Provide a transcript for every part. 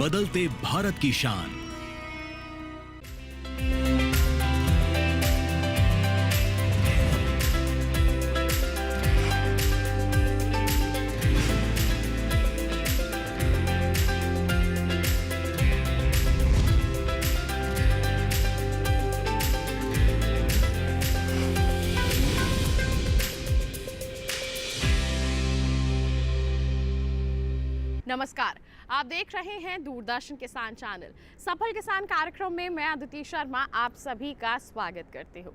बदलते भारत की शान। नमस्कार, आप देख रहे हैं दूरदर्शन किसान चैनल। सफल किसान कार्यक्रम में मैं अदिति शर्मा आप सभी का स्वागत करती हूँ।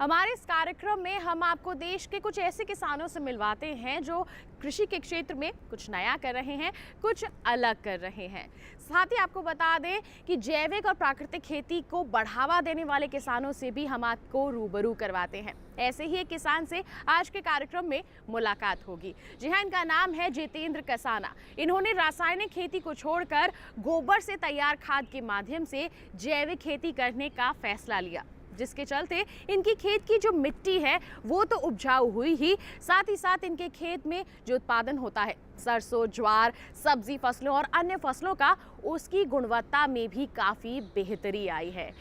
हमारे इस कार्यक्रम में हम आपको देश के कुछ ऐसे किसानों से मिलवाते हैं जो कृषि के क्षेत्र में कुछ नया कर रहे हैं, कुछ अलग कर रहे हैं। साथ ही आपको बता दें कि जैविक और प्राकृतिक खेती को बढ़ावा देने वाले किसानों से भी हम आपको रूबरू करवाते हैं। ऐसे ही एक किसान से आज के कार्यक्रम में मुलाकात होगी। जी हाँ, इनका नाम है जितेंद्र कसाना। इन्होंने रासायनिक खेती को छोड़कर गोबर से तैयार खाद के माध्यम से जैविक खेती करने का फैसला लिया, जिसके चलते इनकी खेत की जो मिट्टी है वो तो उपजाऊ हुई ही, साथ ही साथ इनके खेत में जो उत्पादन होता है सरसों, ज्वार, सब्जी फसलों और अन्य फसलों का, उसकी गुणवत्ता में भी काफ़ी बेहतरी आई है।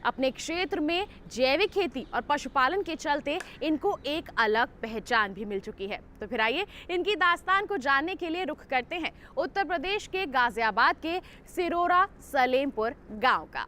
अपने क्षेत्र में जैविक खेती और पशुपालन के चलते इनको एक अलग पहचान भी मिल चुकी है। तो फिर आइए इनकी दास्तान को जानने के लिए रुख करते हैं उत्तर प्रदेश के गाजियाबाद के सिरोरा सलेमपुर गाँव का।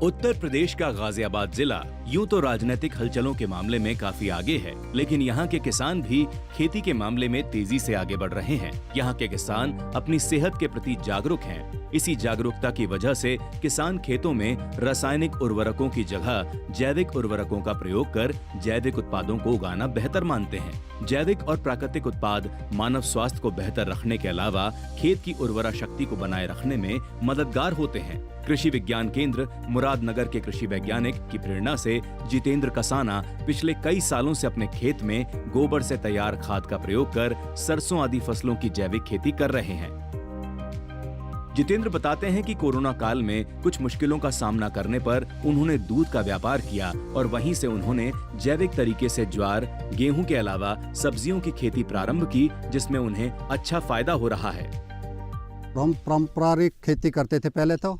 उत्तर प्रदेश का गाजियाबाद जिला यूं तो राजनीतिक हलचलों के मामले में काफी आगे है, लेकिन यहाँ के किसान भी खेती के मामले में तेजी से आगे बढ़ रहे हैं। यहाँ के किसान अपनी सेहत के प्रति जागरूक हैं। इसी जागरूकता की वजह से किसान खेतों में रासायनिक उर्वरकों की जगह जैविक उर्वरकों का प्रयोग कर जैविक उत्पादों को उगाना बेहतर मानते हैं। जैविक और प्राकृतिक उत्पाद मानव स्वास्थ्य को बेहतर रखने के अलावा खेत की उर्वरा शक्ति को बनाए रखने में मददगार होते हैं। कृषि विज्ञान केंद्र मुरादनगर के कृषि वैज्ञानिक की प्रेरणा से जितेंद्र कसाना पिछले कई सालों से अपने खेत में गोबर से तैयार खाद का प्रयोग कर सरसों आदि फसलों की जैविक खेती कर रहे हैं। जितेंद्र बताते हैं कि कोरोना काल में कुछ मुश्किलों का सामना करने पर उन्होंने दूध का व्यापार किया और वहीं से उन्होंने जैविक तरीके से ज्वार, गेहूं के अलावा सब्जियों की खेती प्रारंभ की, जिसमें उन्हें अच्छा फायदा हो रहा है। हम पारंपरिक खेती करते थे पहले तो,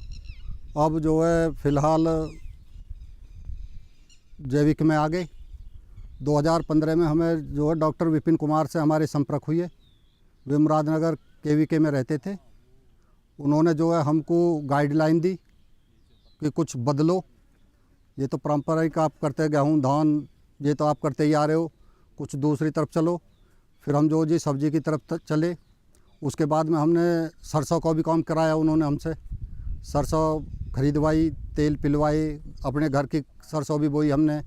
अब जो है फिलहाल जैविक में आ गए। 2015 में हमें जो है डॉक्टर विपिन कुमार से हमारे संपर्क हुई है। वे मुरादनगर केवीके में रहते थे। उन्होंने जो है हमको गाइडलाइन दी कि कुछ बदलो, ये तो पारंपरिक आप करते गेहूँ धान, ये तो आप करते ही आ रहे हो, कुछ दूसरी तरफ चलो। फिर हम जो जी सब्जी की तरफ चले। उसके बाद में हमने सरसों का भी काम कराया उन्होंने हमसे। सरसों खरीदवाई, तेल पिलवाई, अपने घर की सरसों भी बोई हमने,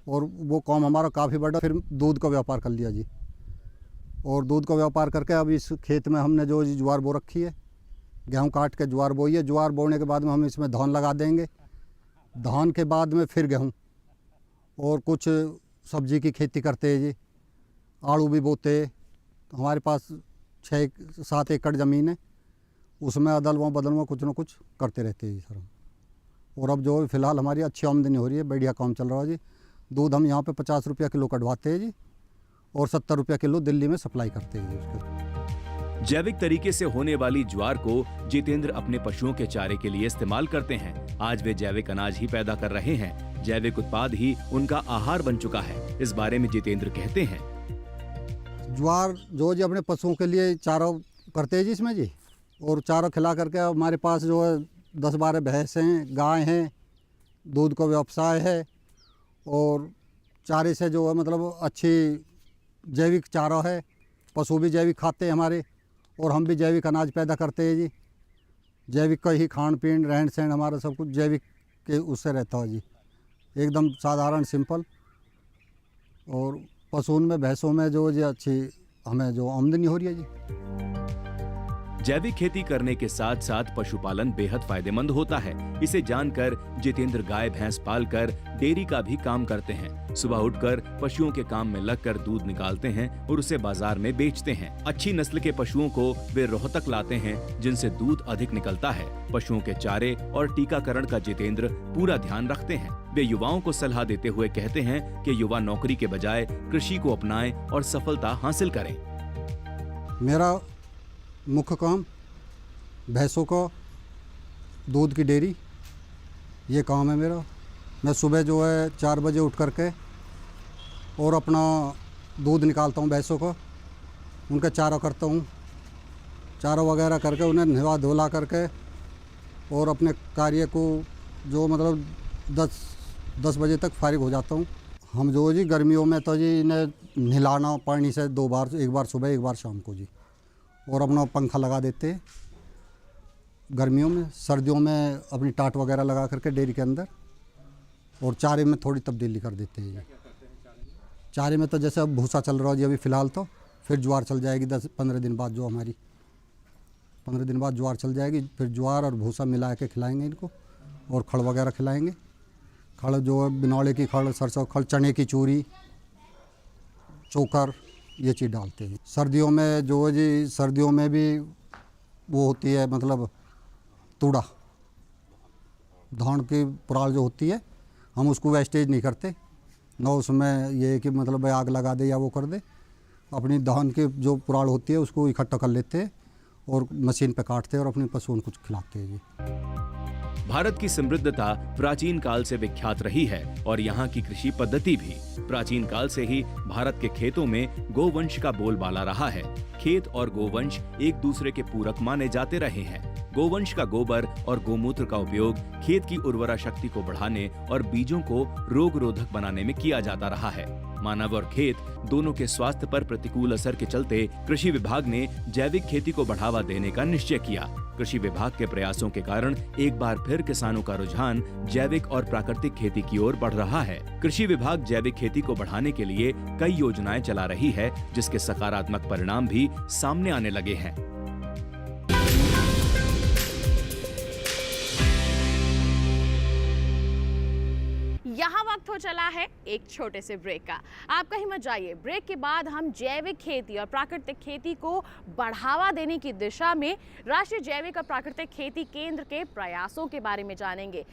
और वो काम हमारा काफ़ी बढ़ा। फिर दूध का व्यापार कर लिया जी, और दूध का व्यापार करके अब इस खेत में हमने जो जी ज्वार बो रखी है, गेहूं काट के ज्वार बोई है। ज्वार बोने के बाद में हम इसमें धान लगा देंगे। धान के बाद में फिर गेहूं, और कुछ सब्जी की खेती करते हैं जी, आड़ू भी बोते हैं। हमारे पास 6-7 एकड़ ज़मीन है, उसमें अदलवा बदलवा कुछ न कुछ करते रहते हैं जी सर। और अब जो फिलहाल हमारी अच्छी आमदनी हो रही है, बढ़िया काम चल रहा है जी। दूध हम यहाँ पे 50 रुपया किलो कटवाते हैं जी, और 70 रुपया किलो दिल्ली में सप्लाई करते हैं जी उसके। जैविक तरीके से होने वाली ज्वार को जितेंद्र अपने पशुओं के चारे के लिए इस्तेमाल करते हैं। आज वे जैविक अनाज ही पैदा कर रहे हैं। जैविक उत्पाद ही उनका आहार बन चुका है। इस बारे में जितेंद्र कहते हैं, ज्वार जो जी अपने पशुओं के लिए चारा करते हैं जी इसमें जी, और चारा खिला करके हमारे पास जो है 10-12 भैंस हैं, गाय हैं, दूध का व्यवसाय है, और चारे से जो है मतलब अच्छी जैविक चारा है। पशु भी जैविक खाते हैं हमारे, और हम भी जैविक अनाज पैदा करते हैं जी। जैविक का ही खान पीन रहन सहन हमारा सब कुछ जैविक के उससे रहता है जी, एकदम साधारण सिंपल। और पशुओं में भैंसों में जो जी अच्छी हमें जो आमदनी हो रही है जी। जैविक खेती करने के साथ साथ पशुपालन बेहद फायदेमंद होता है। इसे जानकर जितेंद्र गाय भैंस पालकर डेयरी का भी काम करते हैं। सुबह उठकर पशुओं के काम में लगकर दूध निकालते हैं और उसे बाजार में बेचते हैं। अच्छी नस्ल के पशुओं को वे रोहतक लाते हैं, जिनसे दूध अधिक निकलता है। पशुओं के चारे और टीकाकरण का जितेंद्र पूरा ध्यान रखते हैं। वे युवाओं को सलाह देते हुए कहते हैं कि युवा नौकरी के बजाय कृषि को अपनाएं और सफलता हासिल करें। मेरा मुख्य काम भैंसों का दूध की डेयरी, ये काम है मेरा। मैं सुबह जो है 4 बजे उठ करके और अपना दूध निकालता हूँ भैंसों का, उनका चारा करता हूँ, चारा वगैरह करके उन्हें नहवा धोला करके और अपने कार्य को जो मतलब 10 बजे तक फारिग हो जाता हूँ। हम जो जी गर्मियों में तो जी इन्हें नहलाना पानी से 2 बार, एक बार सुबह एक बार शाम को जी, और अपना पंखा लगा देते हैं गर्मियों में। सर्दियों में अपनी टाट वगैरह लगा करके डेयरी के अंदर, और चारे में थोड़ी तब्दीली कर देते हैं। चारे में तो जैसे अब भूसा चल रहा है जी अभी फ़िलहाल, तो फिर ज्वार चल जाएगी 10-15 दिन बाद, जो हमारी 15 दिन बाद ज्वार चल जाएगी। फिर ज्वार और भूसा मिला के खिलाएंगे इनको, और खड़ वगैरह खिलाएंगे। खड़ जो है बिनौले की खड़, सरसों खड़, चने की चूरी, चोकर, ये चीज़ डालते हैं। सर्दियों में जो है जी, सर्दियों में भी वो होती है मतलब तूड़ा, धान की पुराल जो होती है, हम उसको वेस्टेज नहीं करते ना। उसमें ये है कि मतलब आग लगा दे या वो कर दे। अपनी धान की जो पुराल होती है उसको इकट्ठा कर लेते हैं और मशीन पे काटते हैं और अपने पशुओं को खिलाते हैं जी। भारत की समृद्धता प्राचीन काल से विख्यात रही है और यहाँ की कृषि पद्धति भी। प्राचीन काल से ही भारत के खेतों में गोवंश का बोलबाला रहा है। खेत और गोवंश एक दूसरे के पूरक माने जाते रहे हैं। गोवंश का गोबर और गोमूत्र का उपयोग खेत की उर्वरा शक्ति को बढ़ाने और बीजों को रोग रोधक बनाने में किया जाता रहा है। मानव और खेत दोनों के स्वास्थ्य पर प्रतिकूल असर के चलते कृषि विभाग ने जैविक खेती को बढ़ावा देने का निश्चय किया। कृषि विभाग के प्रयासों के कारण एक बार फिर किसानों का रुझान जैविक और प्राकृतिक खेती की ओर बढ़ रहा है। कृषि विभाग जैविक खेती को बढ़ाने के लिए कई योजनाएं चला रही है, जिसके सकारात्मक परिणाम भी सामने आने लगे हैं। यहाँ वक्त हो चला है एक छोटे से ब्रेक का। आप कहीं मत जाइए। ब्रेक के बाद हम जैविक खेती और प्राकृतिक खेती को बढ़ावा देने की दिशा में राष्ट्रीय जैविक और प्राकृतिक खेती केंद्र के प्रयासों के बारे में जानेंगे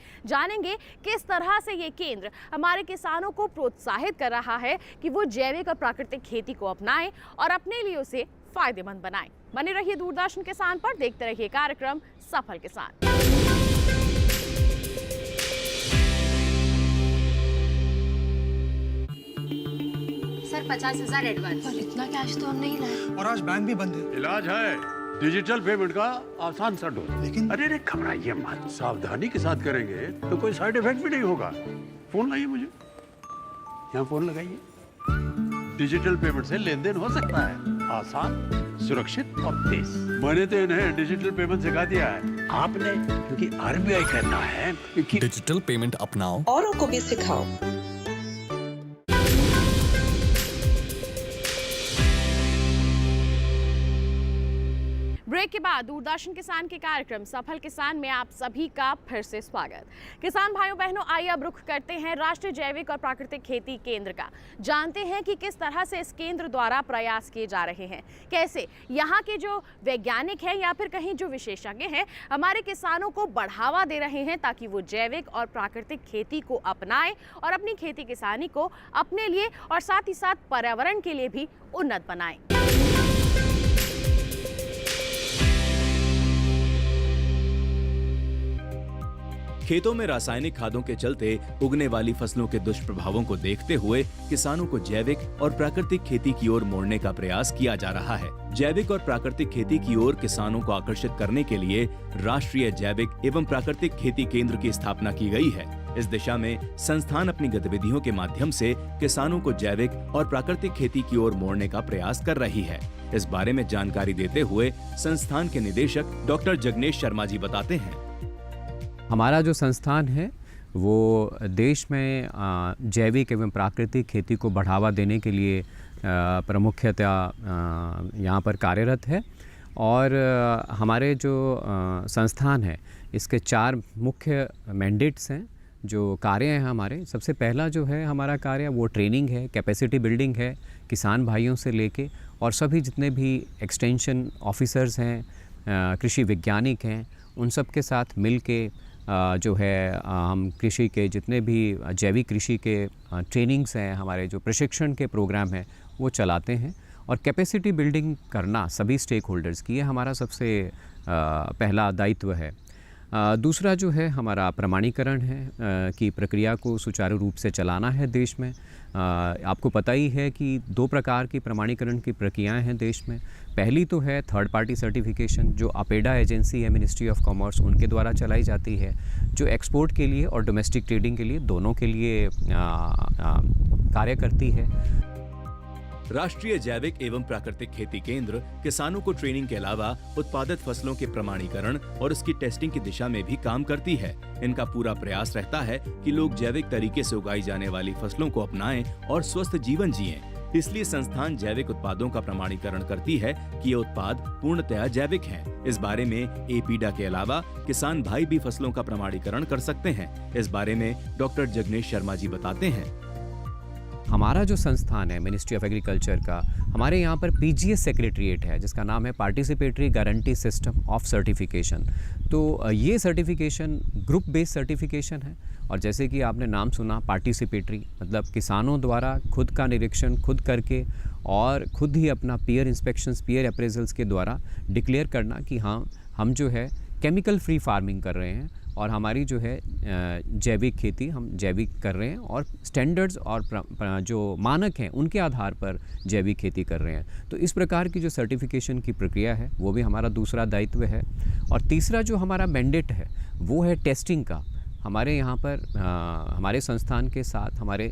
किस तरह से ये केंद्र हमारे किसानों को प्रोत्साहित कर रहा है कि वो जैविक और प्राकृतिक खेती को अपनाएं और अपने लिए उसे फायदेमंद बनाएं। बने रहिए दूरदर्शन किसान पर, देखते रहिए कार्यक्रम सफल किसान। Sir 50,000 advance. पर इतना कैश तो हम नहीं लाए। और आज बैंक भी बंद है। इलाज है डिजिटल पेमेंट का आसान सा ढूंढ। लेकिन अरे घबराइए मत, सावधानी के साथ करेंगे तो कोई साइड इफेक्ट भी नहीं होगा। फोन लाइए मुझे, यहाँ फोन लगाइए। डिजिटल पेमेंट से लेन देन हो सकता है, आसान, सुरक्षित और तेज। मैंने तो इन्हें डिजिटल पेमेंट सिखा दिया है, आपने? क्योंकि RBI कहता है कि डिजिटल पेमेंट अपनाओ, औरों को भी सिखाओ। ब्रेक के बाद दूरदर्शन किसान के कार्यक्रम सफल किसान में आप सभी का फिर से स्वागत। किसान भाइयों बहनों, आइए अब रुख करते हैं राष्ट्रीय जैविक और प्राकृतिक खेती केंद्र का। जानते हैं कि किस तरह से इस केंद्र द्वारा प्रयास किए जा रहे हैं, कैसे यहाँ के जो वैज्ञानिक हैं या फिर कहीं जो विशेषज्ञ हैं हमारे किसानों को बढ़ावा दे रहे हैं ताकि वो जैविक और प्राकृतिक खेती को अपनाएं और अपनी खेती किसानी को अपने लिए और साथ ही साथ पर्यावरण के लिए भी उन्नत बनाएं। खेतों में रासायनिक खादों के चलते उगने वाली फसलों के दुष्प्रभावों को देखते हुए किसानों को जैविक और प्राकृतिक खेती की ओर मोड़ने का प्रयास किया जा रहा है। जैविक और प्राकृतिक खेती की ओर किसानों को आकर्षित करने के लिए राष्ट्रीय जैविक एवं प्राकृतिक खेती केंद्र की स्थापना की गई है। इस दिशा में संस्थान अपनी गतिविधियों के माध्यम से किसानों को जैविक और प्राकृतिक खेती की ओर मोड़ने का प्रयास कर रही है। इस बारे में जानकारी देते हुए संस्थान के निदेशक डॉक्टर जगनेश शर्मा जी बताते हैं। हमारा जो संस्थान है वो देश में जैविक एवं प्राकृतिक खेती को बढ़ावा देने के लिए प्रमुखतः यहाँ पर कार्यरत है और हमारे जो संस्थान है इसके 4 मुख्य मैंडेट्स हैं, जो कार्य हैं हमारे। सबसे पहला जो है हमारा कार्य वो ट्रेनिंग है, कैपेसिटी बिल्डिंग है, किसान भाइयों से लेके और सभी जितने भी एक्सटेंशन ऑफिसर्स हैं, कृषि वैज्ञानिक हैं, उन सब के साथ मिल के जो है हम कृषि के जितने भी जैविक कृषि के ट्रेनिंग्स हैं, हमारे जो प्रशिक्षण के प्रोग्राम हैं वो चलाते हैं। और कैपेसिटी बिल्डिंग करना सभी स्टेक होल्डर्स की, ये हमारा सबसे पहला दायित्व है। दूसरा जो है हमारा प्रमाणीकरण है कि प्रक्रिया को सुचारू रूप से चलाना है देश में। आपको पता ही है कि 2 प्रकार की प्रमाणीकरण की प्रक्रियाएं हैं देश में। पहली तो है थर्ड पार्टी सर्टिफिकेशन, जो अपेडा एजेंसी है मिनिस्ट्री ऑफ कॉमर्स, उनके द्वारा चलाई जाती है, जो एक्सपोर्ट के लिए और डोमेस्टिक ट्रेडिंग के लिए दोनों के लिए कार्य करती है। राष्ट्रीय जैविक एवं प्राकृतिक खेती केंद्र किसानों को ट्रेनिंग के अलावा उत्पादित फसलों के प्रमाणीकरण और उसकी टेस्टिंग की दिशा में भी काम करती है। इनका पूरा प्रयास रहता है कि लोग जैविक तरीके से उगाई जाने वाली फसलों को अपनाएं और स्वस्थ जीवन जिएं। इसलिए संस्थान जैविक उत्पादों का प्रमाणीकरण करती है कि ये उत्पाद पूर्णतया जैविक हैं। इस बारे में एपीडा के अलावा किसान भाई भी फसलों का प्रमाणीकरण कर सकते हैं। इस बारे में डॉक्टर जगनेश शर्मा जी बताते हैं। हमारा जो संस्थान है मिनिस्ट्री ऑफ एग्रीकल्चर का, हमारे यहाँ पर पीजीएस सेक्रेटरीट है जिसका नाम है participatory guarantee system of certification. तो ये सर्टिफिकेशन ग्रुप बेस्ड सर्टिफिकेशन है और जैसे कि आपने नाम सुना पार्टिसिपेटरी, मतलब किसानों द्वारा खुद का निरीक्षण खुद करके और खुद ही अपना पीयर इंस्पेक्शंस, पीयर अप्रेजल्स के द्वारा डिक्लेयर करना कि हाँ हम जो है केमिकल फ्री फार्मिंग कर रहे हैं और हमारी जो है जैविक खेती हम जैविक कर रहे हैं और स्टैंडर्ड्स और जो मानक हैं उनके आधार पर जैविक खेती कर रहे हैं। तो इस प्रकार की जो सर्टिफिकेशन की प्रक्रिया है वो भी हमारा दूसरा दायित्व है। और तीसरा जो हमारा मैंडेट है वो है टेस्टिंग का। हमारे यहाँ पर हमारे संस्थान के साथ हमारे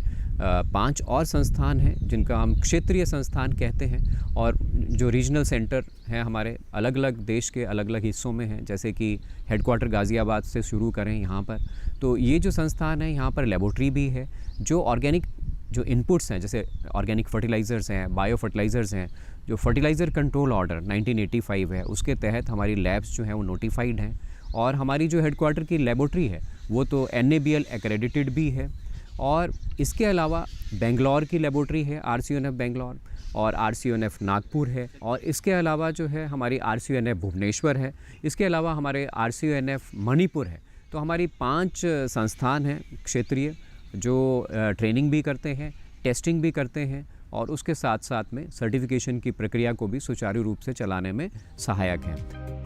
5 और संस्थान हैं जिनका हम क्षेत्रीय संस्थान कहते हैं और जो रीजनल सेंटर हैं हमारे अलग अलग देश के अलग अलग हिस्सों में हैं। जैसे कि हेडक्वार्टर गाज़ियाबाद से शुरू करें यहाँ पर, तो ये जो संस्थान है यहाँ पर लेबोरेटरी भी है। जो ऑर्गेनिक जो इनपुट्स हैं जैसे ऑर्गेनिक फर्टिलाइज़र्स हैं, बायो फर्टिलाइज़र्स हैं, जो फर्टिलाइज़र कंट्रोल ऑर्डर 1985 है उसके तहत हमारी लैब्स जो हैं वो नोटिफाइड हैं। और हमारी जो हेडक्वार्टर की लेबोरेटरी है वो तो NABL एक्रेडिटेड भी है। और इसके अलावा बेंगलोर की लेबोरेटरी है RCONF बेंगलोर और RCONF नागपुर है। और इसके अलावा जो है हमारी RCONF भुवनेश्वर है। इसके अलावा हमारे RCONF मणिपुर है। तो हमारी 5 संस्थान हैं क्षेत्रीय जो ट्रेनिंग भी करते हैं, टेस्टिंग भी करते हैं और उसके साथ साथ में सर्टिफिकेशन की प्रक्रिया को भी सुचारू रूप से चलाने में सहायक हैं।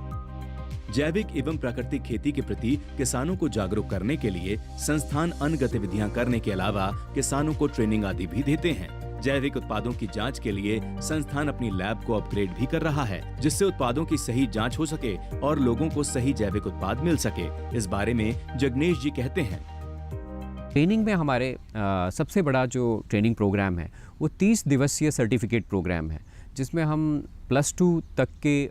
जैविक एवं प्राकृतिक खेती के प्रति किसानों को जागरूक करने के लिए संस्थान अन्य गतिविधियां करने के अलावा किसानों को ट्रेनिंग आदि भी देते हैं। जैविक उत्पादों की जांच के लिए संस्थान अपनी लैब को अपग्रेड भी कर रहा है जिससे उत्पादों की सही जांच हो सके और लोगों को सही जैविक उत्पाद मिल सके। इस बारे में जगनेश जी कहते हैं। ट्रेनिंग में हमारे सबसे बड़ा जो ट्रेनिंग प्रोग्राम है वो 30 दिवसीय सर्टिफिकेट प्रोग्राम है जिसमें हम +2 तक के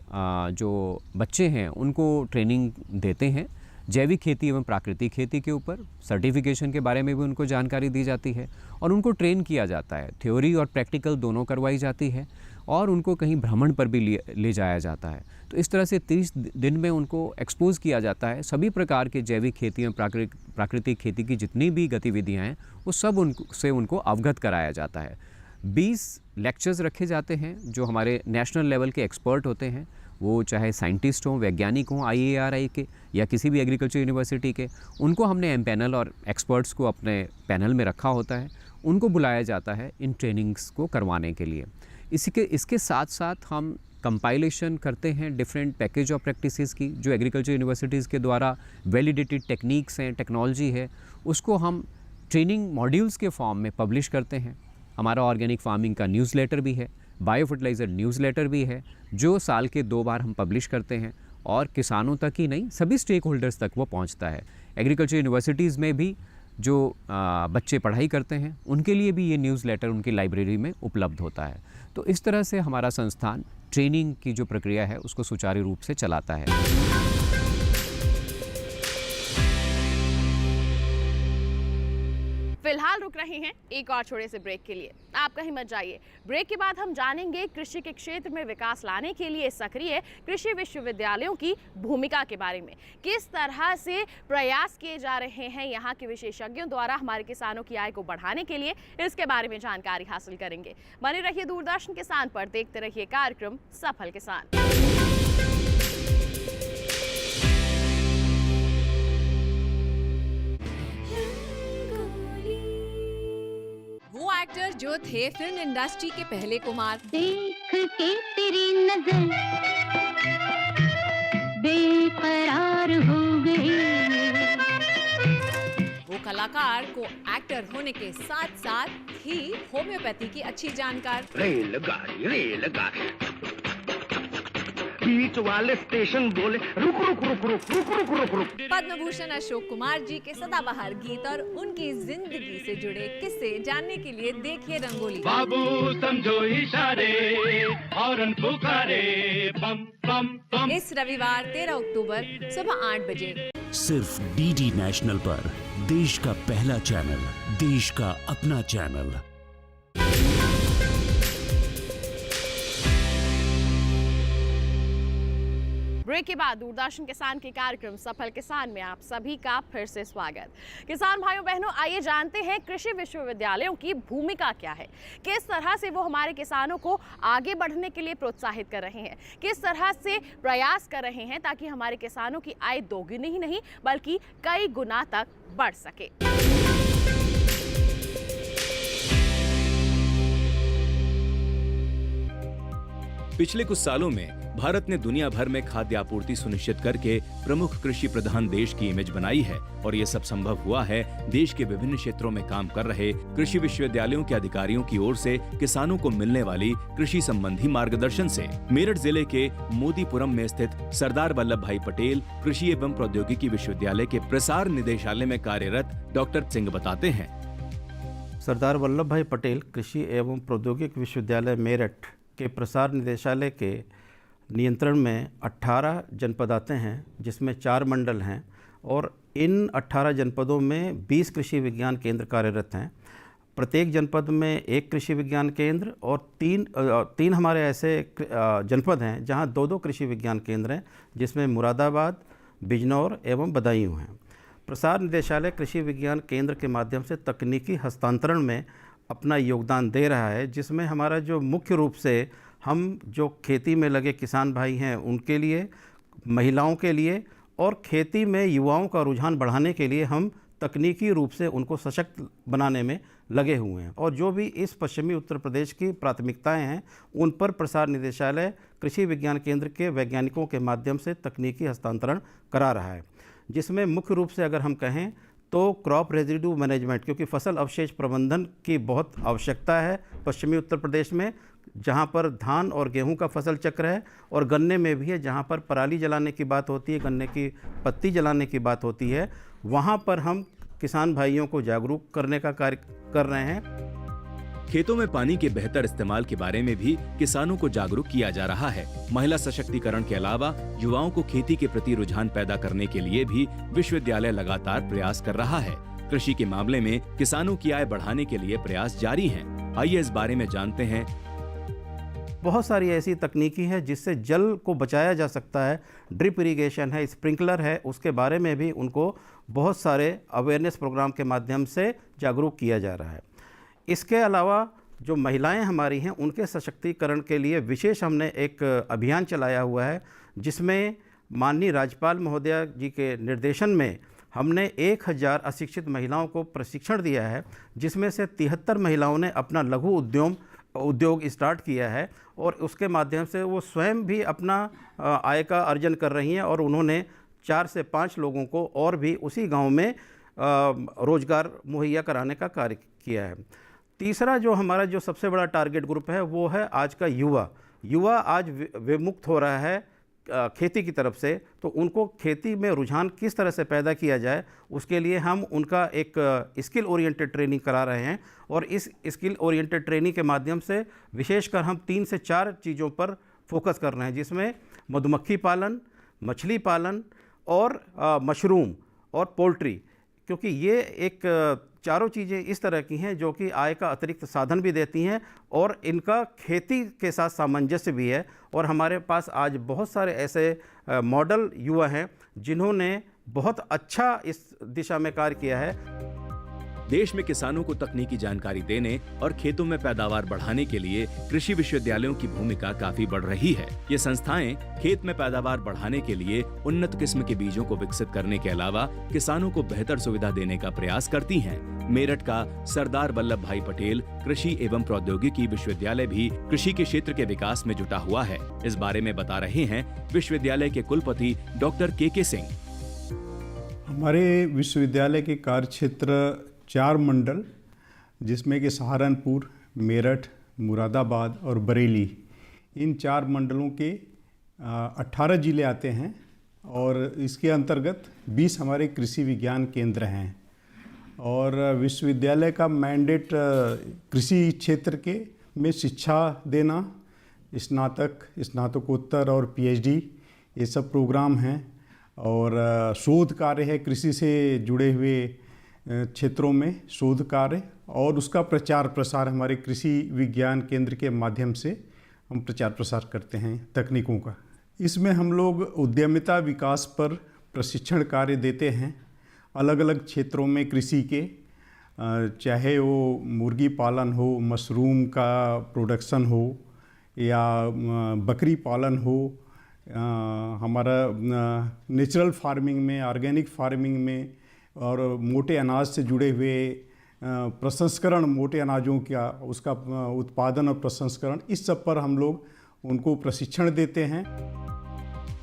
जो बच्चे हैं उनको ट्रेनिंग देते हैं जैविक खेती एवं प्राकृतिक खेती के ऊपर। सर्टिफिकेशन के बारे में भी उनको जानकारी दी जाती है और उनको ट्रेन किया जाता है। थ्योरी और प्रैक्टिकल दोनों करवाई जाती है और उनको कहीं भ्रमण पर भी ले जाया जाता है। तो इस तरह से 30 दिन में उनको एक्सपोज किया जाता है सभी प्रकार के जैविक खेती एवं प्राकृतिक खेती की जितनी भी गतिविधियाँ हैं वो सब उनको अवगत कराया जाता है। 20 लेक्चर्स रखे जाते हैं जो हमारे नेशनल लेवल के एक्सपर्ट होते हैं, वो चाहे साइंटिस्ट हों, वैज्ञानिक हों IARI के या किसी भी एग्रीकल्चर यूनिवर्सिटी के, उनको हमने एमपैनल और एक्सपर्ट्स को अपने पैनल में रखा होता है। उनको बुलाया जाता है इन ट्रेनिंग्स को करवाने के लिए। इसके साथ साथ हम कंपाइलेशन करते हैं डिफरेंट पैकेज ऑफ प्रैक्टिसेस की जो एग्रीकल्चर यूनिवर्सिटीज़ के द्वारा वैलिडेटेड टेक्निक्स हैं, टेक्नोलॉजी है, उसको हम ट्रेनिंग मॉड्यूल्स के फॉर्म में पब्लिश करते हैं। हमारा ऑर्गेनिक फार्मिंग का न्यूज़लेटर भी है, बायो फर्टिलाइज़र न्यूज़लेटर भी है जो साल के 2 बार हम पब्लिश करते हैं और किसानों तक ही नहीं सभी स्टेक होल्डर्स तक वो पहुंचता है। एग्रीकल्चर यूनिवर्सिटीज़ में भी जो बच्चे पढ़ाई करते हैं उनके लिए भी ये न्यूज़लेटर उनकी लाइब्रेरी में उपलब्ध होता है। तो इस तरह से हमारा संस्थान ट्रेनिंग की जो प्रक्रिया है उसको सुचारू रूप से चलाता है। फिलहाल रुक रहे हैं एक और छोटे से ब्रेक के लिए। आप कहीं मत जाइए। ब्रेक के बाद हम जानेंगे कृषि के क्षेत्र में विकास लाने के लिए सक्रिय कृषि विश्वविद्यालयों की भूमिका के बारे में। किस तरह से प्रयास किए जा रहे हैं यहाँ के विशेषज्ञों द्वारा हमारे किसानों की आय को बढ़ाने के लिए, इसके बारे में जानकारी हासिल करेंगे। बने रहिए दूरदर्शन किसान पर, देखते रहिए कार्यक्रम सफल किसान। वो एक्टर जो थे फिल्म इंडस्ट्री के पहले कुमार, देख के तेरी नजर बेकरार हो गई। वो कलाकार को एक्टर होने के साथ साथ ही होम्योपैथी की अच्छी जानकार। रेलगाड़ी बीच वाले स्टेशन बोले रुक रुक रुक रुक रुक रुक रुक रुक। पद्म भूषण अशोक कुमार जी के सदाबहार गीत और उनकी जिंदगी से जुड़े किस्से जानने के लिए देखिए रंगोली। बाबू समझो इशारे हॉर्न पुकारे बम बम बम। इस रविवार 13 अक्टूबर सुबह 8 बजे सिर्फ डीडी नेशनल पर, देश का पहला चैनल, देश का अपना चैनल। ब्रेक के बाद दूरदर्शन किसान के कार्यक्रम सफल किसान में आप सभी का फिर से स्वागत। किसान भाइयों बहनों, आइए जानते हैं कृषि विश्वविद्यालयों की भूमिका क्या है, किस तरह से वो हमारे किसानों को आगे बढ़ने के लिए प्रोत्साहित कर रहे हैं, किस तरह से प्रयास कर रहे हैं ताकि हमारे किसानों की आय दोगुनी ही नहीं बल्कि कई गुना तक बढ़ सके। पिछले कुछ सालों में भारत ने दुनिया भर में खाद्य आपूर्ति सुनिश्चित करके प्रमुख कृषि प्रधान देश की इमेज बनाई है और ये सब संभव हुआ है देश के विभिन्न क्षेत्रों में काम कर रहे कृषि विश्वविद्यालयों के अधिकारियों की ओर से किसानों को मिलने वाली कृषि संबंधी मार्गदर्शन से। मेरठ जिले के मोदीपुरम में स्थित सरदार वल्लभ भाई पटेल कृषि एवं प्रौद्योगिकी विश्वविद्यालय के प्रसार निदेशालय में कार्यरत डॉक्टर सिंह बताते हैं। सरदार वल्लभ भाई पटेल कृषि एवं प्रौद्योगिकी विश्वविद्यालय मेरठ के प्रसार निदेशालय के नियंत्रण में 18 जनपद आते हैं, जिसमें 4 मंडल हैं और इन 18 जनपदों में 20 कृषि विज्ञान केंद्र कार्यरत हैं। प्रत्येक जनपद में एक कृषि विज्ञान केंद्र और तीन हमारे ऐसे जनपद हैं जहां 2-2 कृषि विज्ञान केंद्र हैं, जिसमें मुरादाबाद, बिजनौर एवं बदायूं हैं। प्रसार निदेशालय कृषि विज्ञान केंद्र के माध्यम से तकनीकी हस्तांतरण में अपना योगदान दे रहा है, जिसमें हमारा जो मुख्य रूप से हम जो खेती में लगे किसान भाई हैं उनके लिए, महिलाओं के लिए और खेती में युवाओं का रुझान बढ़ाने के लिए हम तकनीकी रूप से उनको सशक्त बनाने में लगे हुए हैं। और जो भी इस पश्चिमी उत्तर प्रदेश की प्राथमिकताएं हैं उन पर प्रसार निदेशालय कृषि विज्ञान केंद्र के वैज्ञानिकों के माध्यम से तकनीकी हस्तांतरण करा रहा है, जिसमें मुख्य रूप से अगर हम कहें तो क्रॉप रेजिड्यू मैनेजमेंट, क्योंकि फसल अवशेष प्रबंधन की बहुत आवश्यकता है पश्चिमी उत्तर प्रदेश में, जहां पर धान और गेहूं का फसल चक्र है और गन्ने में भी है, जहां पर पराली जलाने की बात होती है, गन्ने की पत्ती जलाने की बात होती है, वहां पर हम किसान भाइयों को जागरूक करने का कार्य कर रहे हैं। खेतों में पानी के बेहतर इस्तेमाल के बारे में भी किसानों को जागरूक किया जा रहा है। महिला सशक्तिकरण के अलावा युवाओं को खेती के प्रति रुझान पैदा करने के लिए भी विश्वविद्यालय लगातार प्रयास कर रहा है। कृषि के मामले में किसानों की आय बढ़ाने के लिए प्रयास जारी हैं। आइए इस बारे में जानते हैं। बहुत सारी ऐसी तकनीकी है जिससे जल को बचाया जा सकता है। ड्रिप इरिगेशन है, स्प्रिंकलर है, उसके बारे में भी उनको बहुत सारे अवेयरनेस प्रोग्राम के माध्यम से जागरूक किया जा रहा है। इसके अलावा जो महिलाएं हमारी हैं उनके सशक्तिकरण के लिए विशेष हमने एक अभियान चलाया हुआ है, जिसमें माननीय राज्यपाल महोदया जी के निर्देशन में हमने 1000 अशिक्षित महिलाओं को प्रशिक्षण दिया है, जिसमें से 73 महिलाओं ने अपना लघु उद्योग स्टार्ट किया है और उसके माध्यम से वो स्वयं भी अपना आय का अर्जन कर रही हैं और उन्होंने 4 से 5 लोगों को और भी उसी गांव में रोजगार मुहैया कराने का कार्य किया है। तीसरा जो हमारा जो सबसे बड़ा टारगेट ग्रुप है वो है आज का युवा आज विमुक्त हो रहा है खेती की तरफ से, तो उनको खेती में रुझान किस तरह से पैदा किया जाए उसके लिए हम उनका एक स्किल ओरिएंटेड ट्रेनिंग करा रहे हैं और इस स्किल ओरिएंटेड ट्रेनिंग के माध्यम से विशेषकर हम 3 से 4 चीज़ों पर फोकस कर रहे हैं, जिसमें मधुमक्खी पालन, मछली पालन और मशरूम और पोल्ट्री, क्योंकि ये एक चारों चीज़ें इस तरह की हैं जो कि आय का अतिरिक्त साधन भी देती हैं और इनका खेती के साथ सामंजस्य भी है। और हमारे पास आज बहुत सारे ऐसे मॉडल युवा हैं जिन्होंने बहुत अच्छा इस दिशा में कार्य किया है। देश में किसानों को तकनीकी जानकारी देने और खेतों में पैदावार बढ़ाने के लिए कृषि विश्वविद्यालयों की भूमिका काफी बढ़ रही है। ये संस्थाएं खेत में पैदावार बढ़ाने के लिए उन्नत किस्म के बीजों को विकसित करने के अलावा किसानों को बेहतर सुविधा देने का प्रयास करती हैं। मेरठ का सरदार वल्लभ भाई पटेल कृषि एवं प्रौद्योगिकी विश्वविद्यालय भी कृषि के क्षेत्र के विकास में जुटा हुआ है। इस बारे में बता रहे हैं विश्वविद्यालय के कुलपति डॉक्टर के सिंह। हमारे विश्वविद्यालय के कार्य क्षेत्र 4 मंडल, जिसमें कि सहारनपुर, मेरठ, मुरादाबाद और बरेली, इन 4 मंडलों के 18 जिले आते हैं और इसके अंतर्गत 20 हमारे कृषि विज्ञान केंद्र हैं। और विश्वविद्यालय का मैंडेट कृषि क्षेत्र के में शिक्षा देना, स्नातक, स्नातकोत्तर और पीएचडी ये सब प्रोग्राम हैं। और शोध कार्य है, कृषि से जुड़े हुए क्षेत्रों में शोध कार्य और उसका प्रचार प्रसार हमारे कृषि विज्ञान केंद्र के माध्यम से हम प्रचार प्रसार करते हैं तकनीकों का। इसमें हम लोग उद्यमिता विकास पर प्रशिक्षण कार्य देते हैं अलग अलग क्षेत्रों में कृषि के, चाहे वो मुर्गी पालन हो, मशरूम का प्रोडक्शन हो या बकरी पालन हो, हमारा नेचुरल फार्मिंग में, ऑर्गेनिक फार्मिंग में और मोटे अनाज से जुड़े हुए प्रसंस्करण, मोटे अनाजों का उसका उत्पादन और प्रसंस्करण, इस सब पर हम लोग उनको प्रशिक्षण देते हैं।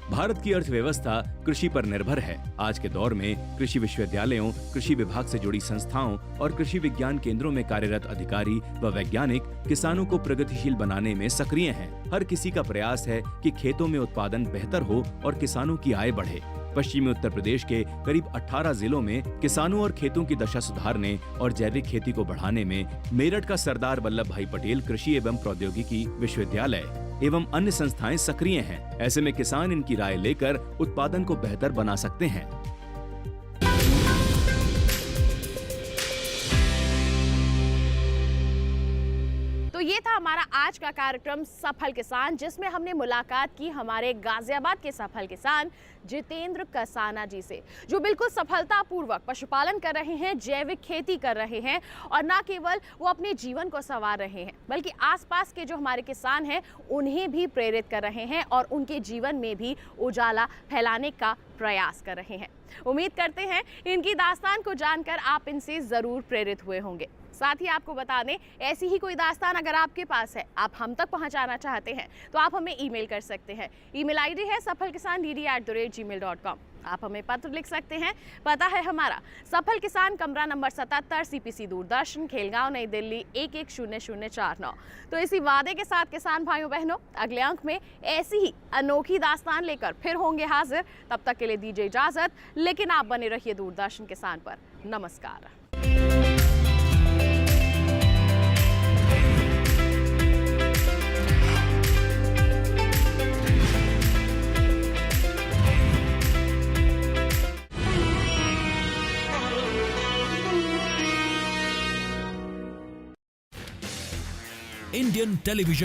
भारत की अर्थव्यवस्था कृषि पर निर्भर है। आज के दौर में कृषि विश्वविद्यालयों, कृषि विभाग से जुड़ी संस्थाओं और कृषि विज्ञान केंद्रों में कार्यरत अधिकारी व वैज्ञानिक किसानों को प्रगतिशील बनाने में सक्रिय हैं। हर किसी का प्रयास है कि खेतों में उत्पादन बेहतर हो और किसानों की आय बढ़े। पश्चिमी उत्तर प्रदेश के करीब 18 जिलों में किसानों और खेतों की दशा सुधारने और जैविक खेती को बढ़ाने में मेरठ का सरदार वल्लभ भाई पटेल कृषि एवं प्रौद्योगिकी विश्वविद्यालय एवं अन्य संस्थाएं सक्रिय हैं। ऐसे में किसान इनकी राय लेकर उत्पादन को बेहतर बना सकते हैं। तो ये था हमारा आज का कार्यक्रम सफल किसान, जिसमें हमने मुलाकात की हमारे गाजियाबाद के सफल किसान जितेंद्र कसाना जी से, जो बिल्कुल सफलतापूर्वक पशुपालन कर रहे हैं, जैविक खेती कर रहे हैं और न केवल वो अपने जीवन को संवार रहे हैं बल्कि आसपास के जो हमारे किसान हैं उन्हें भी प्रेरित कर रहे हैं और उनके जीवन में भी उजाला फैलाने का प्रयास कर रहे हैं। उम्मीद करते हैं इनकी दास्तान को जानकर आप इनसे ज़रूर प्रेरित हुए होंगे। साथ ही आपको बता दें, ऐसी ही कोई दास्तान अगर आपके पास है, आप हम तक पहुंचाना चाहते हैं तो आप हमें ईमेल कर सकते हैं। ईमेल आईडी है safalkisandd@gmail.com। आप हमें पत्र लिख सकते हैं। पता है हमारा सफल किसान, कमरा नंबर 77, CPC दूरदर्शन, खेलगांव, नई दिल्ली 110049। तो इसी वादे के साथ किसान भाइयों बहनों, अगले अंक में ऐसी ही अनोखी दास्तान लेकर फिर होंगे हाजिर। तब तक के लिए दीजिए इजाजत, लेकिन आप बने रहिए दूरदर्शन किसान पर। नमस्कार। Indian television